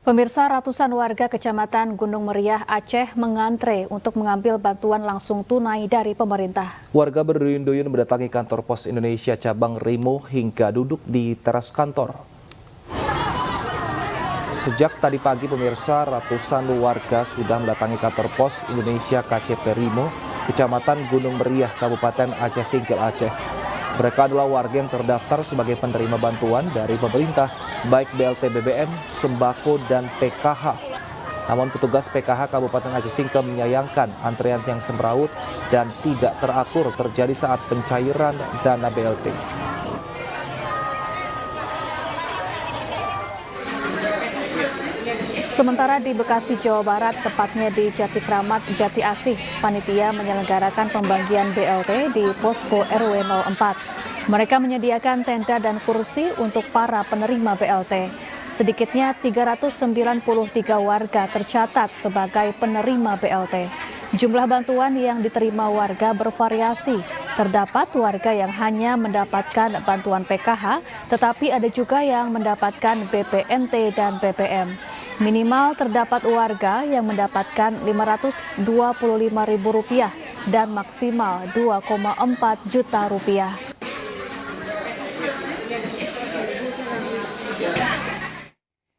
Pemirsa, ratusan warga Kecamatan Gunung Meriah, Aceh mengantre untuk mengambil bantuan langsung tunai dari pemerintah. Warga berduyun-duyun mendatangi kantor Pos Indonesia cabang Rimo hingga duduk di teras kantor. Sejak tadi pagi, pemirsa, ratusan warga sudah mendatangi kantor Pos Indonesia KCP Rimo, Kecamatan Gunung Meriah, Kabupaten Aceh Singkil, Aceh. Mereka adalah warga yang terdaftar sebagai penerima bantuan dari pemerintah, baik BLT BBM, sembako, dan PKH. Namun petugas PKH Kabupaten Aceh Singkil menyayangkan antrean yang semrawut dan tidak teratur terjadi saat pencairan dana BLT. Sementara di Bekasi, Jawa Barat, tepatnya di Jati Kramat, Jati Asih, panitia menyelenggarakan pembagian BLT di Posko RW 04. Mereka menyediakan tenda dan kursi untuk para penerima BLT. Sedikitnya 393 warga tercatat sebagai penerima BLT. Jumlah bantuan yang diterima warga bervariasi. Terdapat warga yang hanya mendapatkan bantuan PKH, tetapi ada juga yang mendapatkan BPNT dan BBM. Minimal terdapat warga yang mendapatkan Rp525.000 dan maksimal Rp2,4 juta.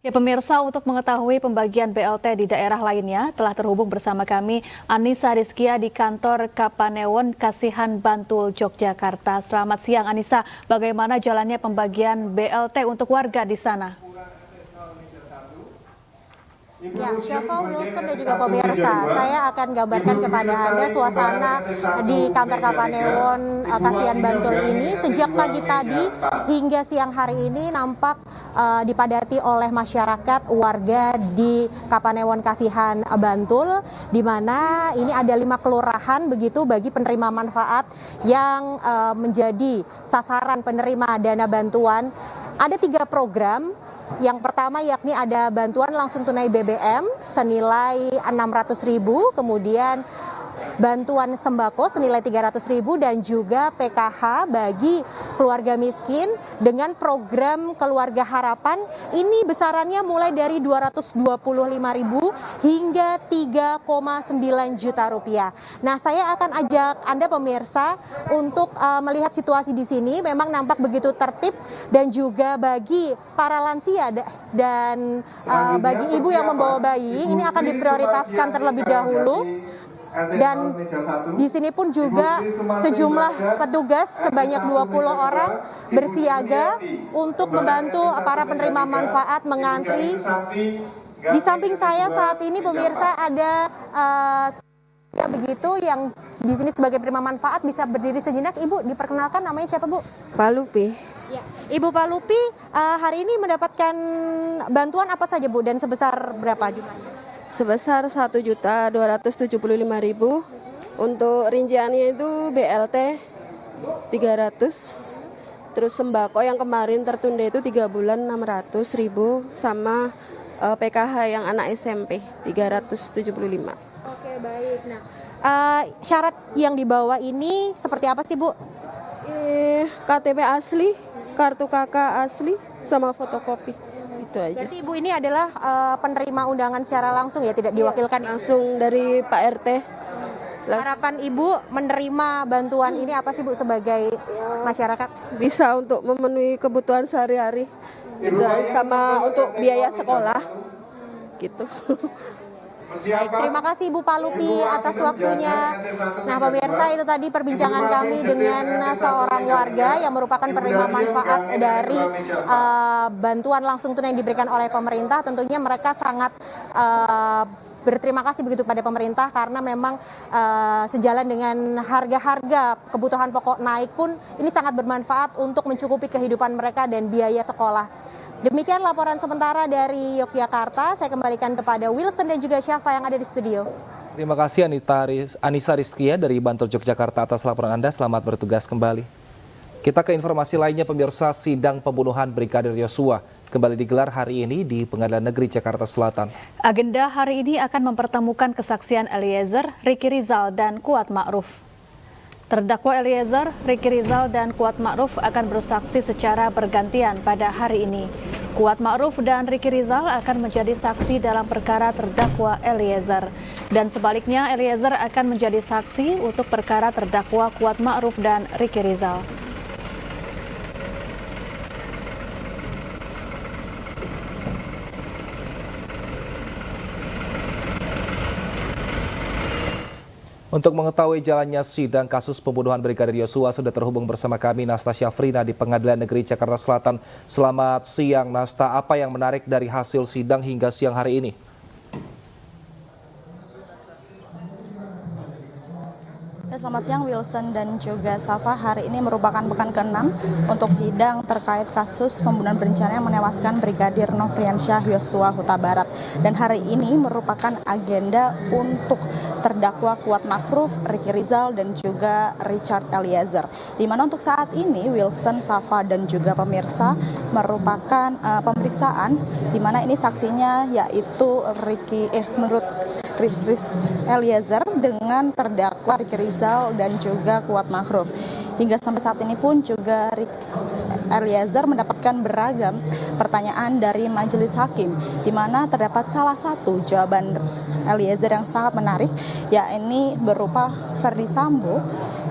Ya pemirsa, untuk mengetahui pembagian BLT di daerah lainnya, telah terhubung bersama kami Anissa Rizkia di kantor Kapanewon Kasihan Bantul, Yogyakarta. Selamat siang Anissa, bagaimana jalannya pembagian BLT untuk warga di sana? Ya, Syafa, Wilson dan juga pemirsa, saya akan gambarkan kepada Anda suasana di kantor Kapanewon Kasihan Bantul ini. Sejak pagi tadi hingga siang hari ini nampak dipadati oleh masyarakat warga di Kapanewon Kasihan Bantul, di mana ini ada 5 kelurahan begitu bagi penerima manfaat yang menjadi sasaran penerima dana bantuan. Ada 3 program. Yang pertama yakni ada bantuan langsung tunai BBM senilai Rp600.000, kemudian bantuan sembako senilai Rp300.000 dan juga PKH bagi keluarga miskin dengan program Keluarga Harapan. Ini besarannya mulai dari Rp225.000 hingga Rp3,9 juta. Nah, saya akan ajak Anda pemirsa untuk melihat situasi di sini. Memang nampak begitu tertib dan juga bagi para lansia dan bagi ibu yang membawa bayi ini akan diprioritaskan terlebih dahulu. Dan di sini pun juga sejumlah petugas sebanyak 20 orang bersiaga untuk membantu para penerima manfaat mengantri. Di samping saya saat ini pemirsa ada begitu yang di sini sebagai penerima manfaat, bisa berdiri sejenak. Ibu, diperkenalkan namanya siapa, Bu? Pak Lupi. Ya. Ibu Pak Lupi hari ini mendapatkan bantuan apa saja, Bu, dan sebesar berapa jumlahnya? Sebesar Rp1.275.000. Untuk rinciannya itu BLT 300, terus sembako yang kemarin tertunda itu 3 bulan 600.000, sama PKH yang anak SMP 375. Oke, baik. Nah, syarat yang dibawa ini seperti apa sih, Bu? KTP asli, kartu kakak asli, sama fotokopi. Itu aja. Berarti Ibu ini adalah penerima undangan secara langsung ya, tidak diwakilkan? Langsung dari Pak RT. Harapan Ibu menerima bantuan ini apa sih, Bu, sebagai masyarakat? Bisa untuk memenuhi kebutuhan sehari-hari, sama untuk biaya sekolah gitu. Baik, terima kasih Ibu Pak Lupi atas waktunya. Nah pemirsa, itu tadi perbincangan kami dengan seorang warga yang merupakan penerima manfaat dari bantuan langsung tunai yang diberikan oleh pemerintah. Tentunya mereka sangat berterima kasih begitu pada pemerintah karena memang sejalan dengan harga-harga kebutuhan pokok naik pun ini sangat bermanfaat untuk mencukupi kehidupan mereka dan biaya sekolah. Demikian laporan sementara dari Yogyakarta. Saya kembalikan kepada Wilson dan juga Syafa yang ada di studio. Terima kasih Anissa Rizkia dari Bantul, Yogyakarta atas laporan Anda. Selamat bertugas kembali. Kita ke informasi lainnya pemirsa. Sidang pembunuhan Brigadir Yosua kembali digelar hari ini di Pengadilan Negeri Jakarta Selatan. Agenda hari ini akan mempertemukan kesaksian Eliezer, Ricky Rizal, dan Kuat Ma'ruf. Terdakwa Eliezer, Ricky Rizal, dan Kuat Ma'ruf akan bersaksi secara bergantian pada hari ini. Kuat Ma'ruf dan Ricky Rizal akan menjadi saksi dalam perkara terdakwa Eliezer. Dan sebaliknya, Eliezer akan menjadi saksi untuk perkara terdakwa Kuat Ma'ruf dan Ricky Rizal. Untuk mengetahui jalannya sidang kasus pembunuhan Brigadir Yosua, sudah terhubung bersama kami Nasta Syafrina di Pengadilan Negeri Jakarta Selatan. Selamat siang, Nasta. Apa yang menarik dari hasil sidang hingga siang hari ini? Selamat siang Wilson dan juga Safa. Hari ini merupakan pekan ke-6 untuk sidang terkait kasus pembunuhan berencana yang menewaskan Brigadir Nofriansyah Yosua Huta Barat. Dan hari ini merupakan agenda untuk terdakwa Kuat Ma'ruf, Ricky Rizal dan juga Richard Eliezer. Di mana untuk saat ini Wilson, Safa dan juga pemirsa merupakan pemeriksaan di mana ini saksinya yaitu menurut Eliezer dengan terdakwa Ricky Rizal dan juga Kuat Ma'ruf. Hingga sampai saat ini pun juga Eliezer mendapatkan beragam pertanyaan dari majelis hakim, di mana terdapat salah satu jawaban Eliezer yang sangat menarik, yakni berupa Ferdi Sambo.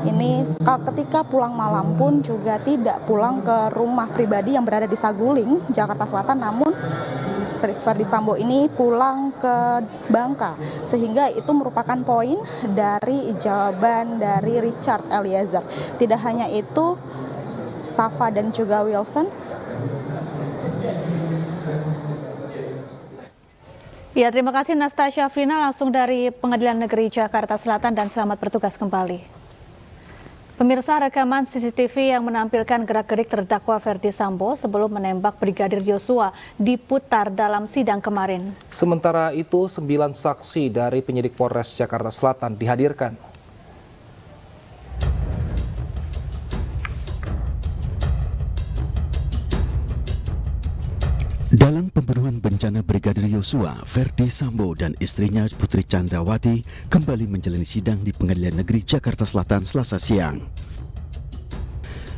Ini ketika pulang malam pun juga tidak pulang ke rumah pribadi yang berada di Saguling, Jakarta Selatan, namun Ferdi Sambo ini pulang ke Bangka, sehingga itu merupakan poin dari jawaban dari Richard Eliezer. Tidak hanya itu, Safa dan juga Wilson. Ya, terima kasih Nasta Syafrina langsung dari Pengadilan Negeri Jakarta Selatan dan selamat bertugas kembali. Pemirsa, rekaman CCTV yang menampilkan gerak-gerik terdakwa Ferdi Sambo sebelum menembak Brigadir Yosua diputar dalam sidang kemarin. Sementara itu, 9 saksi dari penyidik Polres Jakarta Selatan dihadirkan. Dalam pembunuhan bencana Brigadir Yosua, Ferdi Sambo dan istrinya Putri Chandrawati kembali menjalani sidang di Pengadilan Negeri Jakarta Selatan Selasa siang.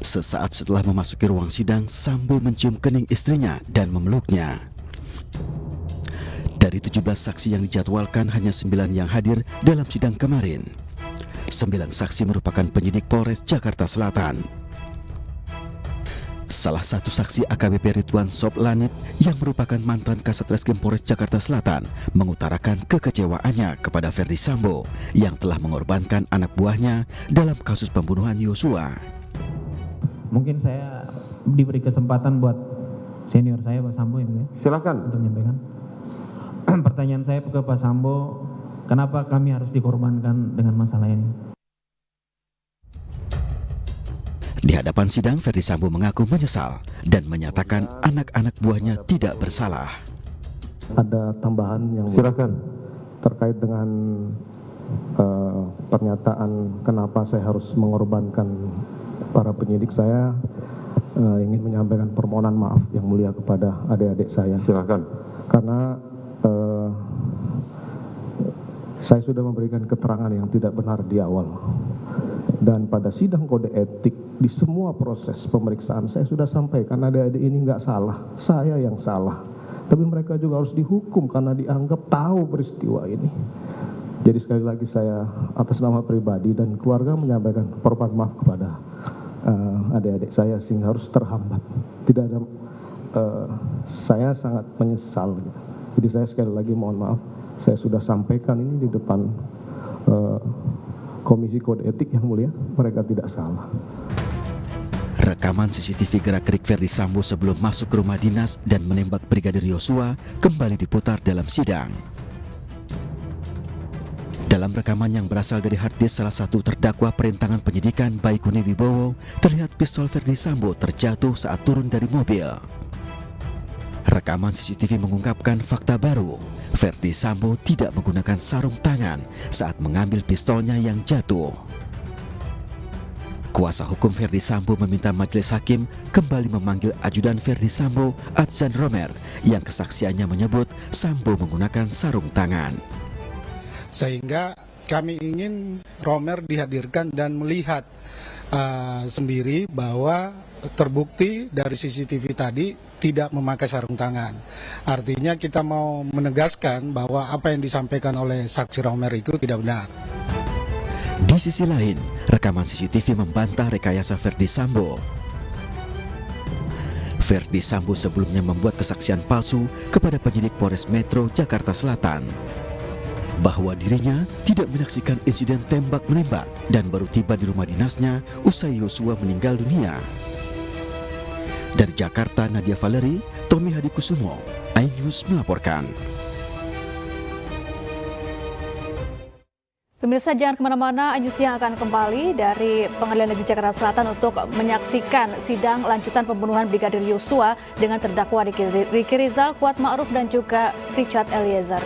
Sesaat setelah memasuki ruang sidang, Sambo mencium kening istrinya dan memeluknya. Dari 17 saksi yang dijadwalkan, hanya 9 yang hadir dalam sidang kemarin. 9 saksi merupakan penyidik Polres Jakarta Selatan. Salah satu saksi AKBP Ridwan Soplanit yang merupakan mantan Kasat Reskrim Polres Jakarta Selatan mengutarakan kekecewaannya kepada Ferdi Sambo yang telah mengorbankan anak buahnya dalam kasus pembunuhan Yosua. Mungkin saya diberi kesempatan buat senior saya Pak Sambo ya, silakan untuk menyampaikan. Pertanyaan saya ke Pak Sambo, kenapa kami harus dikorbankan dengan masalah ini? Di hadapan sidang, Ferdi Sambo mengaku menyesal dan menyatakan anak-anak buahnya tidak bersalah. Ada tambahan yang silakan terkait dengan pernyataan kenapa saya harus mengorbankan para penyidik. Saya ingin menyampaikan permohonan maaf yang mulia kepada adik-adik saya. Silakan. Karena saya sudah memberikan keterangan yang tidak benar di awal. Dan pada sidang kode etik di semua proses pemeriksaan saya sudah sampaikan adik-adik ini nggak salah, saya yang salah. Tapi mereka juga harus dihukum karena dianggap tahu peristiwa ini. Jadi sekali lagi saya atas nama pribadi dan keluarga menyampaikan permohonan maaf kepada adik-adik saya sehingga harus terhambat. Tidak ada, saya sangat menyesal. Jadi saya sekali lagi mohon maaf, saya sudah sampaikan ini di depan Komisi Kode Etik yang mulia, mereka tidak salah. Rekaman CCTV gerak-gerik Ferdi Sambo sebelum masuk ke rumah dinas dan menembak Brigadir Yosua kembali diputar dalam sidang. Dalam rekaman yang berasal dari hard disk salah satu terdakwa perintangan penyidikan Baikuni Wibowo, terlihat pistol Ferdi Sambo terjatuh saat turun dari mobil. Rekaman CCTV mengungkapkan fakta baru. Ferdi Sambo tidak menggunakan sarung tangan saat mengambil pistolnya yang jatuh. Kuasa hukum Ferdi Sambo meminta majelis hakim kembali memanggil ajudan Ferdi Sambo, Adzan Romer, yang kesaksiannya menyebut Sambo menggunakan sarung tangan. Sehingga kami ingin Romer dihadirkan dan melihat sendiri bahwa terbukti dari CCTV tadi tidak memakai sarung tangan. Artinya kita mau menegaskan bahwa apa yang disampaikan oleh saksi Romer itu tidak benar. Di sisi lain, rekaman CCTV membantah rekayasa Verdi Sambo. Verdi Sambo sebelumnya membuat kesaksian palsu kepada penyidik Polres Metro Jakarta Selatan bahwa dirinya tidak menyaksikan insiden tembak-menembak dan baru tiba di rumah dinasnya usai Yosua meninggal dunia. Dari Jakarta, Nadia Valeri, Tommy Hadikusumo, iNews melaporkan. Pemirsa jangan kemana-mana, iNews yang akan kembali dari Pengadilan Negeri Jakarta Selatan untuk menyaksikan sidang lanjutan pembunuhan Brigadir Yosua dengan terdakwa Ricky Rizal, Kuat Ma'ruf dan juga Richard Eliezer.